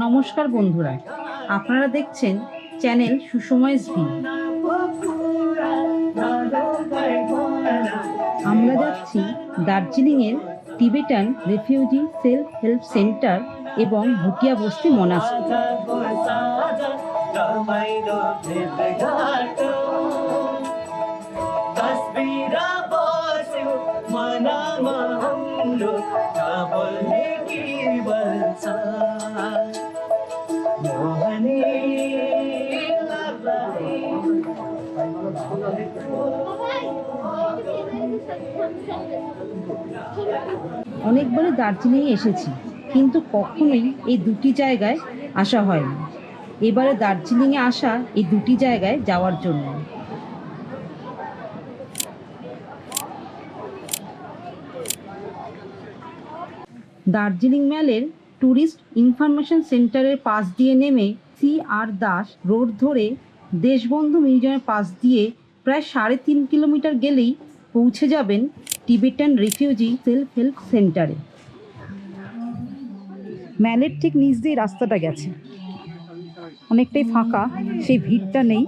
নমস্কার বন্ধুরা, আপনারা দেখছেন চ্যানেল সুসময়েস ভিউ। আমরা যাচ্ছি দার্জিলিংয়ের Tibetan refugee self help centre এবং ভুটিয়া বস্তি মনাস্ট্রি। অনেকবারই দার্জিলিংয়ে এসেছি, কিন্তু কখনোই এই দুটি জায়গায় আসা হয়নি। এবারে দার্জিলিংয়ে আসা এই দুটি জায়গায় যাওয়ার জন্য। দার্জিলিং ম্যালের ট্যুরিস্ট ইনফরমেশন সেন্টারের পাশ দিয়ে নেমে CR দাস রোড ধরে দেশবন্ধু মিউজিয়ামের পাশ দিয়ে প্রায় 3.5 কিলোমিটার গেলেই পৌঁছে যাবেন টিবেটান রিফিউজি সেলফ হেল্প সেন্টারে। ম্যালের ঠিক নিচ দিয়ে রাস্তাটা গেছে, অনেকটাই ফাঁকা, সেই ভিড়টা নেই,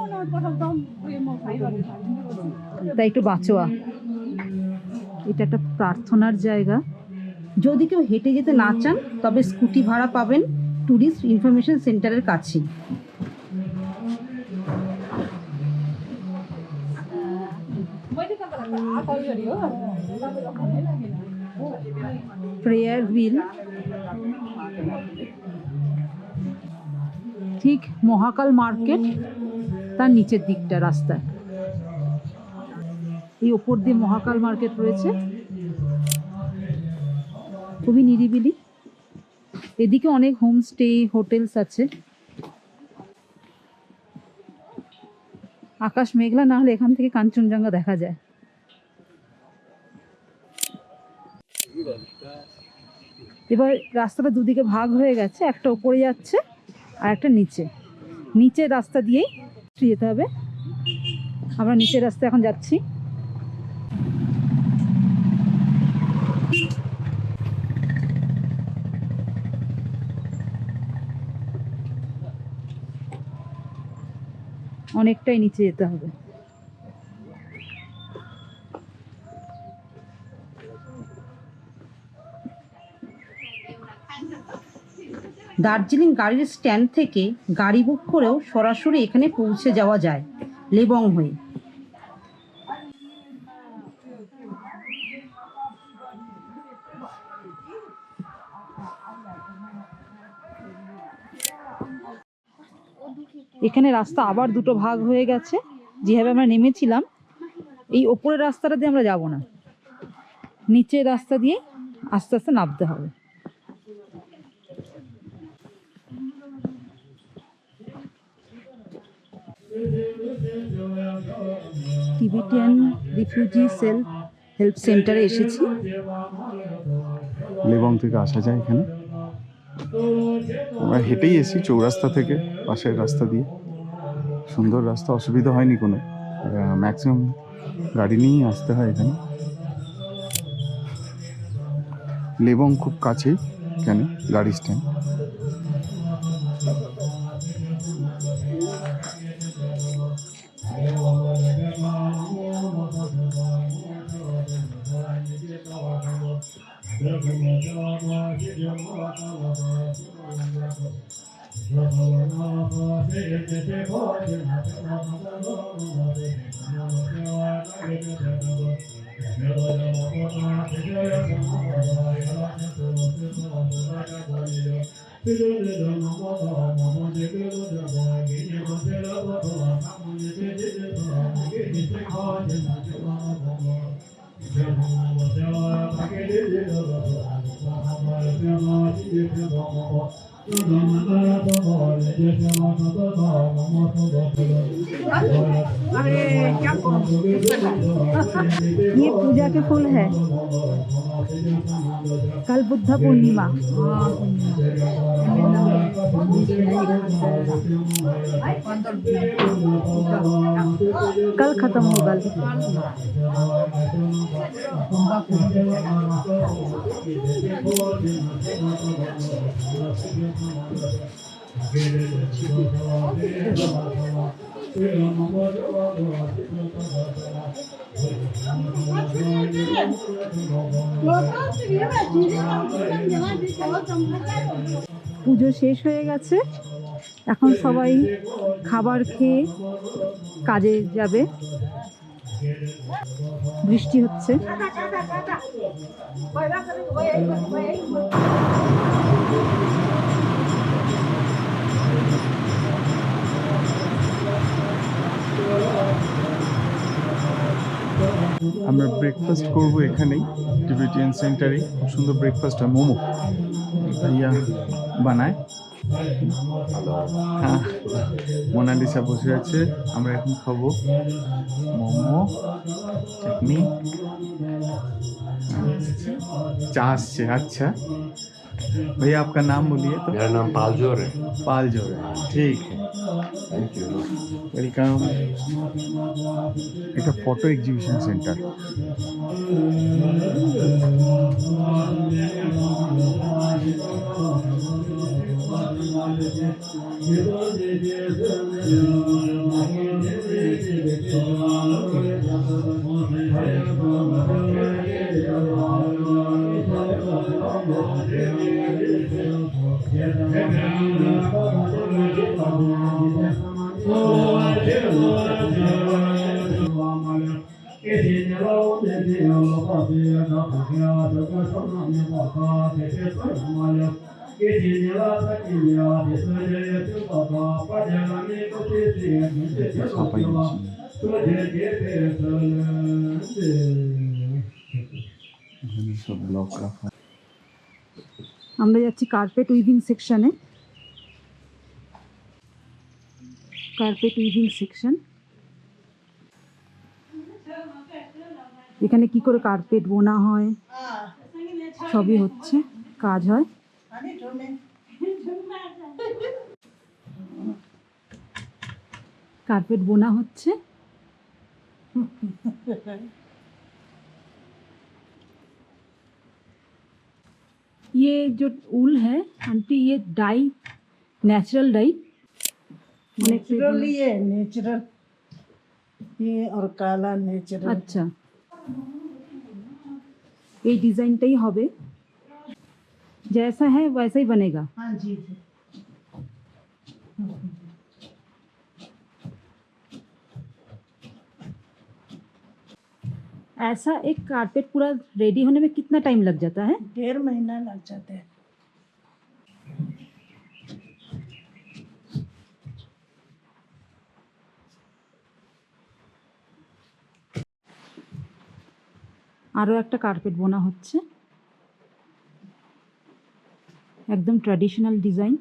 তাই একটু বাঁচোয়া। এটা একটা প্রার্থনার জায়গা। যদি কেউ হেঁটে যেতে না চান তবে স্কুটি ভাড়া পাবেন ট্যুরিস্ট ইনফরমেশন সেন্টারের কাছেই। প্রেয়ার হুইল ঠিক মহাকাল মার্কেট তার নিচের দিকটা রাস্তায়, এই ওপর দিয়ে মহাকাল মার্কেট রয়েছে, খুবই নিরিবিলি। এদিকে অনেক হোমস্টে হোটেলস আছে। আকাশ মেঘলা না হলে এখান থেকে কাঞ্চনজঙ্ঘা দেখা যায়। এবার রাস্তাটা দুদিকে ভাগ হয়ে গেছে, একটা উপরে যাচ্ছে আর একটা নিচে। নিচের রাস্তা দিয়েই যেতে হবে। আমরা নিচের রাস্তা এখন যাচ্ছি। অনেকটাই নিচে যেতে হবে। দার্জিলিং গাড়ির স্ট্যান্ড থেকে গাড়ি বুক করেও সরাসরি এখানে পৌঁছে যাওয়া যায় লেবং হয়ে। এখানে রাস্তা আবার দুটো ভাগ হয়ে গেছে। যেভাবে আমরা নেমেছিলাম এই ওপরের রাস্তাটা দিয়ে আমরা যাব না, নিচের রাস্তা দিয়ে আস্তে আস্তে নামতে হবে। টিবেটান রিফিউজি সেলফ হেল্প সেন্টারে এসেছি। লেবং থেকে আসা যায় এখানে। আমরা হেঁটেই এসেছি চৌরাস্তা থেকে, পাশের রাস্তা দিয়ে। সুন্দর রাস্তা, অসুবিধা হয়নি কোনো। ম্যাক্সিমাম গাড়ি নিয়েই আসতে হয় এখানে। লেবং খুব কাছেই এখানে গাড়ি স্ট্যান্ড। ये पूजा के फूल है। कल बुद्ध पूर्णिमा। कल खत्म होगा। পুজো শেষ হয়ে গেছে, এখন সবাই খাবার খেয়ে কাজে যাবে। বৃষ্টি হচ্ছে। আমরা ব্রেকফাস্ট করব এখানেই, টিবেটিয়ান সেন্টারে। খুব সুন্দর ব্রেকফাস্ট হয়, মোমো ভাইয়া বানায়। হ্যাঁ, মোনালিসা বসে আছে, আমরা এখন খাবো মোমো, চাটনি, चा আসছে। अच्छा भैया आपका नाम बोलिए तो। मेरा नाम पालजोर है। पालजोर, ठीक है, थैंक यू। वेलकम। এটা ফটো এক্সিবিশন সেন্টার। সবাই এখানে সব ব্লক রাখা। আমরা যাচ্ছি কার্পেট উইভিং সেকশনে। কার্পেট উইভিং সেকশন, এখানে কি করে কার্পেট বোনা হয় সবই হচ্ছে, কাজ হয়। কার্পেট বোনা হচ্ছে। ये जो ऊल है आंटी, ये डाई नेचुरल डाई। नेचुरल ये नेचुरल, ये और काला नेचुरल। আচ্ছা, এই ডিজাইনটাই হবে, जैसा है वैसा ही बनेगा। हाँ जी जी। ऐसा एक कारपेट पूरा रेडी होने में कितना टाइम लग जाता है? 1.5 महीना लग जाते हैं। আরও একটা কার্পেট বোনা হচ্ছে, একদম ট্র্যাডিশনাল ডিজাইন।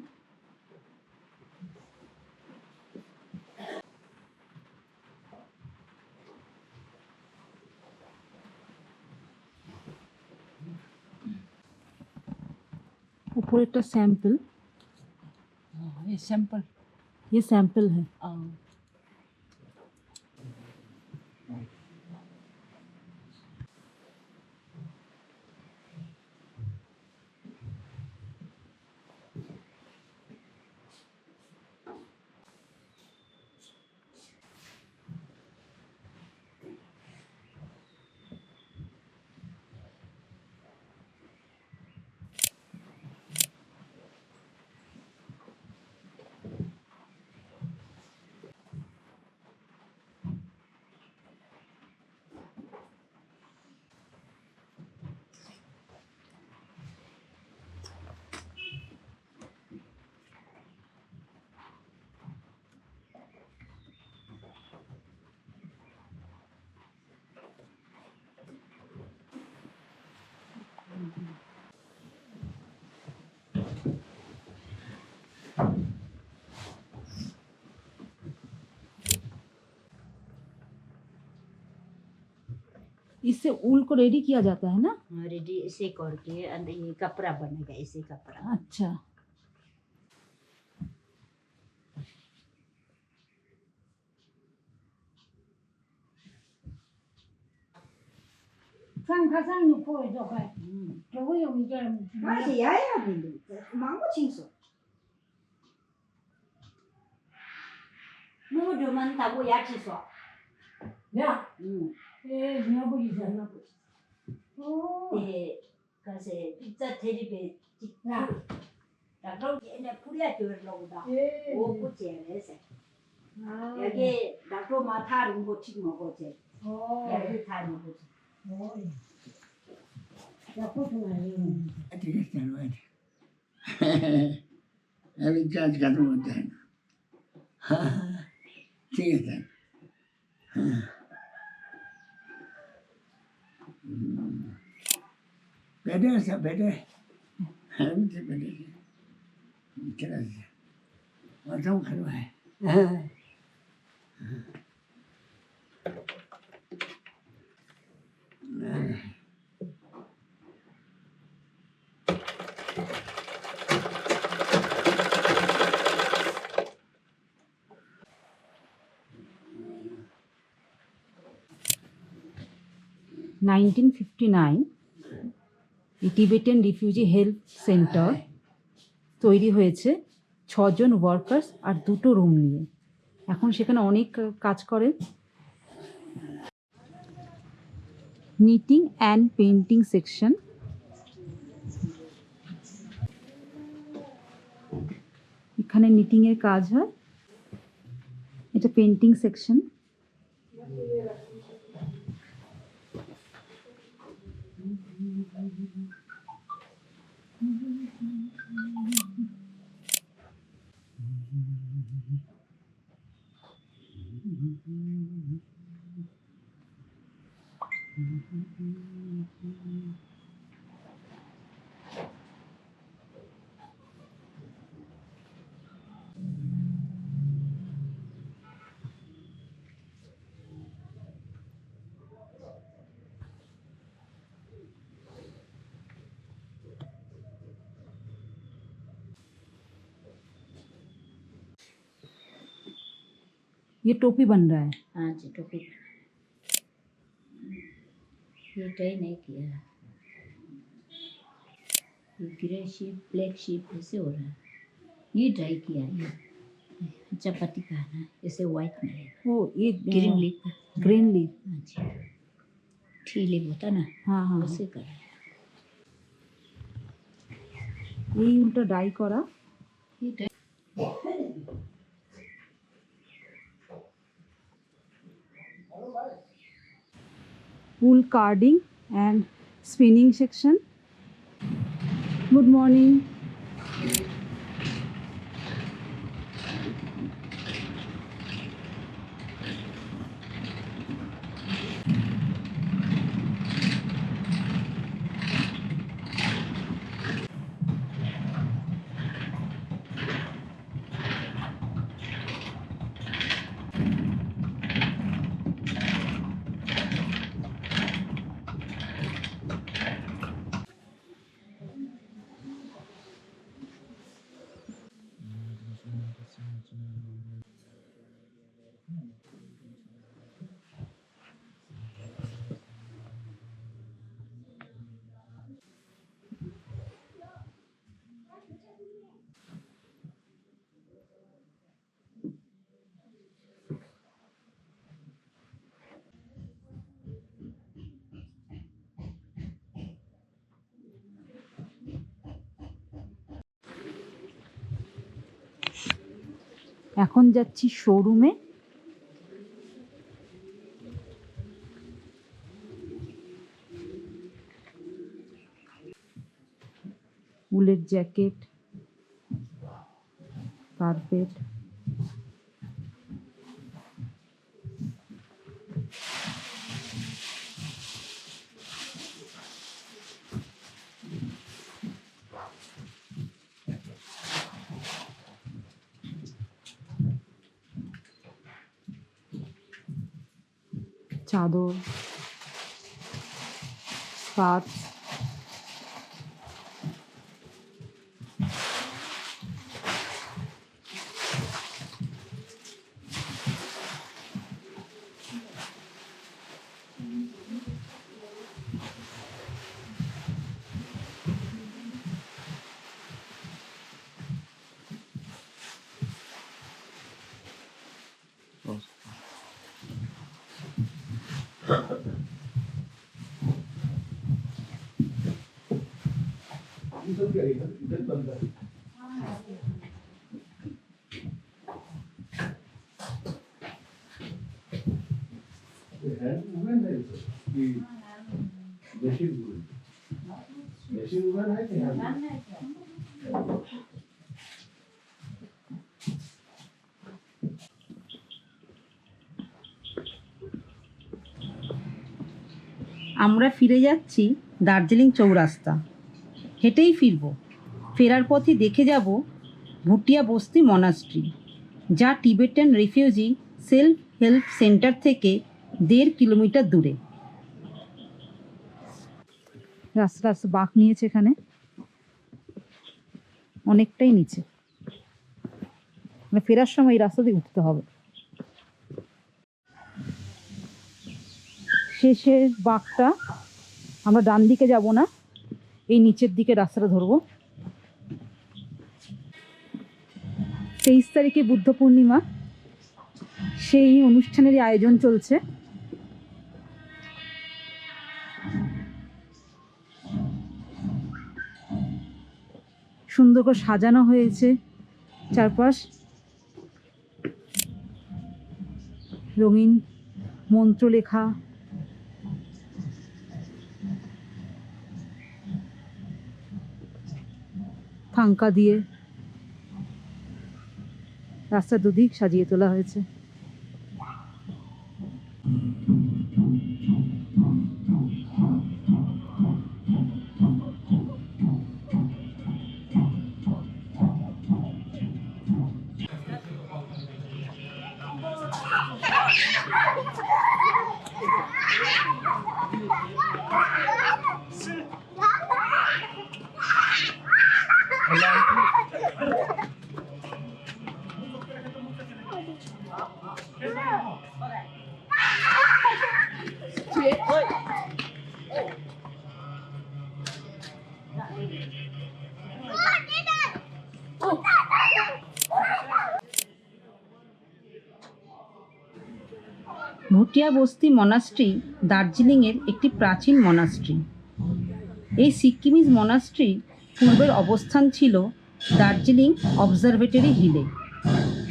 ऊपर सैंपल, ये सैंपल। ये सैंपल है। इससे ऊल को रेडी किया जाता है ना? रेडी ऐसे करके अंदर ये कपड़ा बनेगा, ऐसे कपड़ा। अच्छा,他上你破一这块，这我有一个人，那是呀呀的，忙不清楚。我就问他我要几说，呀，苗不一样，哦，可是这特别，呀，那种现在不了就是弄的，我不见的噻。啊， 여기 나도 마타는 거치 먹었지. 哦， 여기 다 먹었지. 哦，要不出来了， ठीक है चलो अभी चार्ज खत्म होता है हाँ ठीक है सर बैठे सब बैठे अभी से बैठे चला से मौसम खराब है nineteen 59 Tibetan refugee health centre তৈরি হয়েছে 6 জন ওয়ার্কার্স আর 2টো রুম নিয়ে। এখন সেখানে অনেক কাজ করে। নিটিং অ্যান্ড পেইন্টিং সেকশন, এখানে নিটিংয়ের কাজ হয়। এটা পেইন্টিং সেকশন। ये टोपी बन रहा है। हाँ जी टोपी। ये ट्राई नहीं किया। ये ग्रे शीप ब्लैक शीप ऐसे हो रहा है। ये ट्राई किया है। चपाती का है ना, ऐसे व्हाइट में है। वो ये ग्रीन लीफ का। Green leaf. हाँ जी टी लीफ होता ना, हाँ हाँ, वैसे करा है। এই উল্টো ডাই করা। ये try wool carding and spinning section. Good morning. এখন যাচ্ছি শোরুমে। উলের জ্যাকেট, কার্পেট, চাদর, প্রসাদ। আমরা ফিরে যাচ্ছি দার্জিলিং চৌরাস্তা। হেঁটেই ফিরব। ফেরার পথে দেখে যাব ভুটিয়া বস্তি মনাস্ট্রি, যা Tibetan refugee self help centre থেকে 1.5 কিলোমিটার দূরে। রাস্তা বাঁক নিয়েছে, এখানে অনেকটাই নিচে, মানে ফেরার সময় এই রাস্তা দিয়ে উঠতে হবে। শেষের বাঁকটা, আমরা ডান দিকে যাব না, এই নিচের দিকে রাস্তাটা ধরবো। 23 তারিখে বুদ্ধ পূর্ণিমা, সেই অনুষ্ঠানেরই আয়োজন চলছে। সুন্দর করে সাজানো হয়েছে চারপাশ, রঙিন মন্ত্র লেখা। ফাঙ্কা দিয়ে রাস্তার দুদিক সাজিয়ে তোলা হয়েছে। ভুটিয়া বস্তি মনাস্ট্রি দার্জিলিংয়ের একটি প্রাচীন মনাস্ট্রি। এই সিক্কিমিজ মনাস্ট্রি পূর্বের অবস্থান ছিল দার্জিলিং অবজারভেটরি হিলে।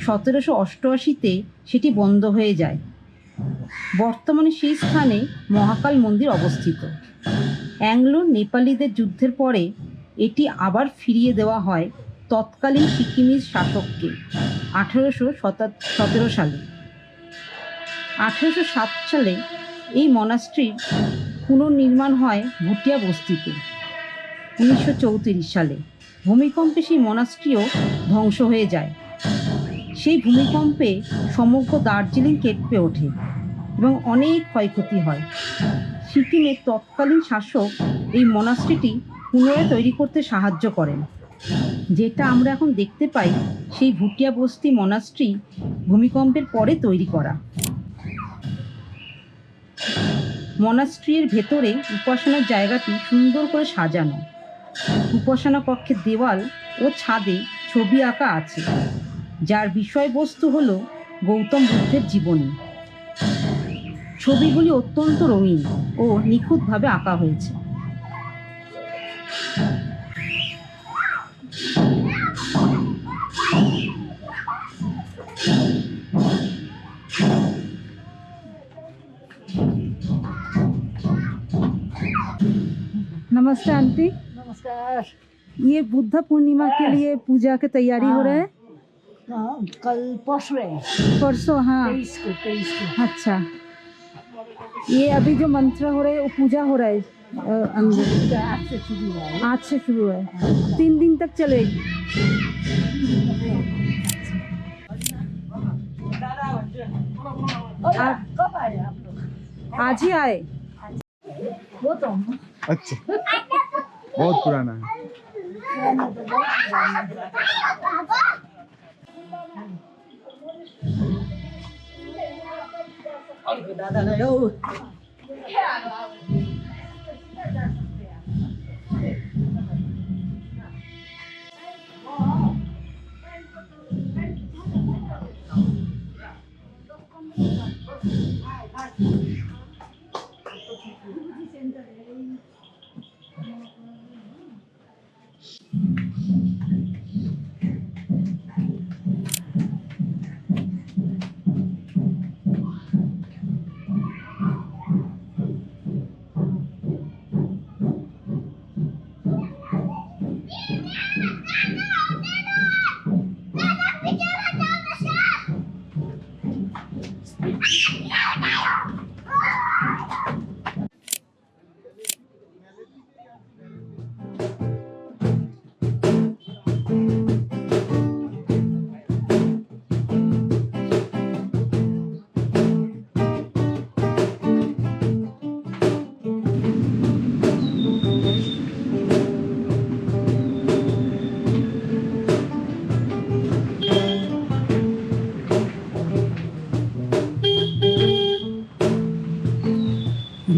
1788-তে সেটি বন্ধ হয়ে যায়। বর্তমানে সেই স্থানে মহাকাল মন্দির অবস্থিত। অ্যাংলো নেপালিদের যুদ্ধের পরে এটি আবার ফিরিয়ে দেওয়া হয় তৎকালীন সিক্কিমিজ শাসককে 1817 সালে। 1807 সালে এই মনাস্ট্রির পুনর্নির্মাণ হয় ভুটিয়া বস্তিতে। 1934 সালে ভূমিকম্পে সেই মনাস্ট্রিও ধ্বংস হয়ে যায়। সেই ভূমিকম্পে সমগ্র দার্জিলিং কেঁপে ওঠে এবং অনেক ক্ষয়ক্ষতি হয়। সিকিমের তৎকালীন শাসক এই মনাস্ট্রিটি পুনরায় তৈরি করতে সাহায্য করেন। যেটা আমরা এখন দেখতে পাই সেই ভুটিয়া বস্তি মনাস্ট্রি ভূমিকম্পের পরে তৈরি করা। মনাস্ট্রির ভেতরে উপাসনার জায়গাটি সুন্দর করে সাজানো। উপাসনা কক্ষের দেওয়াল ও ছাদে ছবি আঁকা আছে, যার বিষয়বস্তু হলো গৌতম বুদ্ধের জীবনী। ছবিগুলি অত্যন্ত রঙিন ও নিখুঁতভাবে আঁকা হয়েছে। नमस्ते आंटी। नमस्कार। ये बुद्ध पूर्णिमा के लिए पूजा की तैयारी हो रहा है? कल परसों है, परसों? हाँ 23 को। अच्छा, ये अभी जो मंत्र हो रहे हैं वो पूजा हो रहा है अंदर? आज से शुरू हुआ है। आज से शुरू है, 3 दिन तक चलेगी। कब आए आप लोग? आज ही आए। वो तो अच्छा, बहुत पुराना है। दादा नहीं हो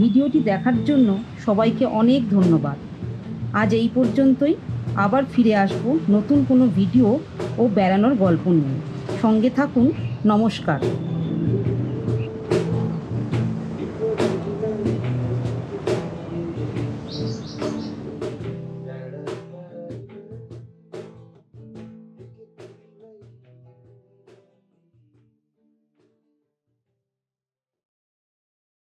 ভিডিওটি দেখার জন্য সবাইকে অনেক ধন্যবাদ। আজ এই পর্যন্তই। আবার ফিরে আসব নতুন কোনো ভিডিও ও বেড়ানোর গল্প নিয়ে। সঙ্গে থাকুন। নমস্কার।